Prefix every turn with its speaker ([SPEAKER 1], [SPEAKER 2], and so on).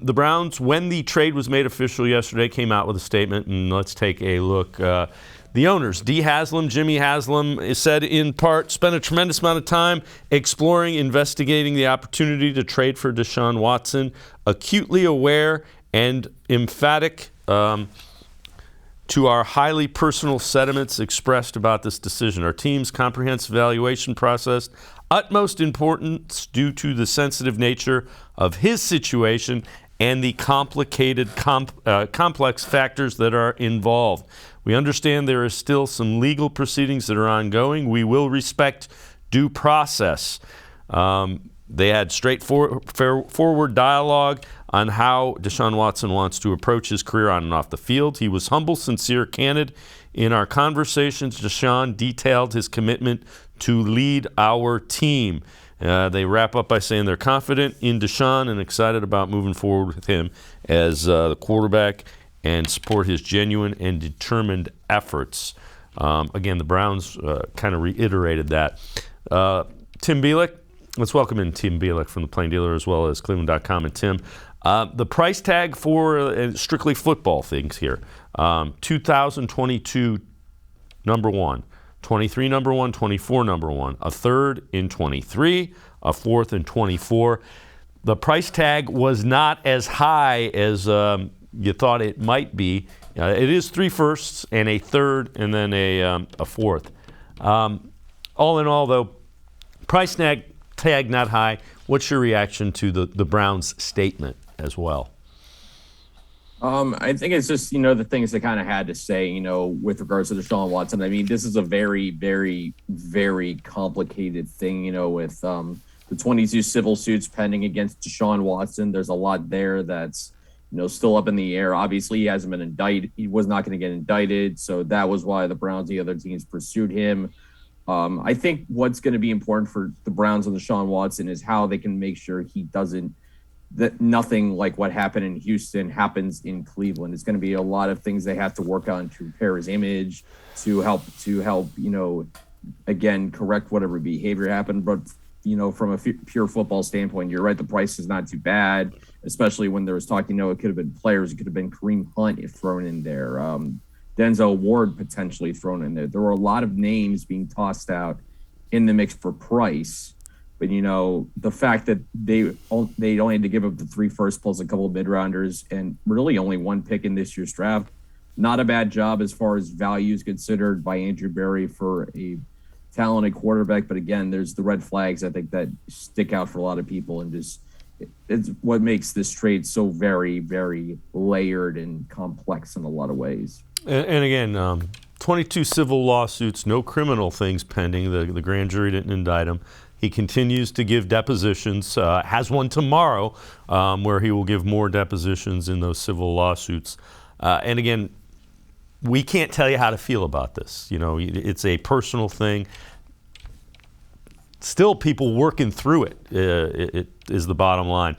[SPEAKER 1] The Browns, when the trade was made official yesterday, came out with a statement, and let's take a look. The owners, Dee Haslam, Jimmy Haslam, said in part, spent a tremendous amount of time exploring, investigating the opportunity to trade for Deshaun Watson, acutely aware and emphatic to our highly personal sentiments expressed about this decision. Our team's comprehensive evaluation process, utmost importance due to the sensitive nature of his situation and the complicated, complex factors that are involved. We understand there is still some legal proceedings that are ongoing. We will respect due process. They had straightforward dialogue on how Deshaun Watson wants to approach his career on and off the field. He was humble, sincere, candid. In our conversations, Deshaun detailed his commitment to lead our team. They wrap up by saying they're confident in Deshaun and excited about moving forward with him as the quarterback and support his genuine and determined efforts. Again, the Browns kind of reiterated that. Tim Bielik, let's welcome in Tim Bielik from the Plain Dealer as well as cleveland.com. And Tim, the price tag for strictly football things here, 2022 number one, 23 number one, 24 number one, a third in 23, a fourth in 24. The price tag was not as high as you thought it might be. It is 3 firsts and a third and then a fourth. All in all, though, price tag not high. What's your reaction to the Browns' statement as well?
[SPEAKER 2] I think it's just, the things they kind of had to say, with regards to Deshaun Watson. I mean, this is a very, very, very complicated thing, with the 22 civil suits pending against Deshaun Watson. There's a lot there that's, still up in the air. Obviously, he hasn't been indicted. He was not going to get indicted. So that was why the Browns and the other teams pursued him. I think what's going to be important for the Browns and Deshaun Watson is how they can make sure that nothing like what happened in Houston happens in Cleveland. It's going to be a lot of things they have to work on to repair his image, to help, again, correct whatever behavior happened. But, from a pure football standpoint, you're right. The price is not too bad, especially when there was talk, it could have been players. It could have been Kareem Hunt if thrown in there. Denzel Ward potentially thrown in there. There were a lot of names being tossed out in the mix for price. But, the fact that they only had to give up the 3 firsts plus a couple of mid-rounders and really only 1 pick in this year's draft, not a bad job as far as values considered by Andrew Berry for a talented quarterback. But, again, there's the red flags, I think, that stick out for a lot of people. And just it's what makes this trade so very, very layered and complex in a lot of ways.
[SPEAKER 1] And again, 22 civil lawsuits, no criminal things pending. The grand jury didn't indict him. He continues to give depositions, has one tomorrow where he will give more depositions in those civil lawsuits. And again, we can't tell you how to feel about this. It's a personal thing. Still, people working through it is the bottom line.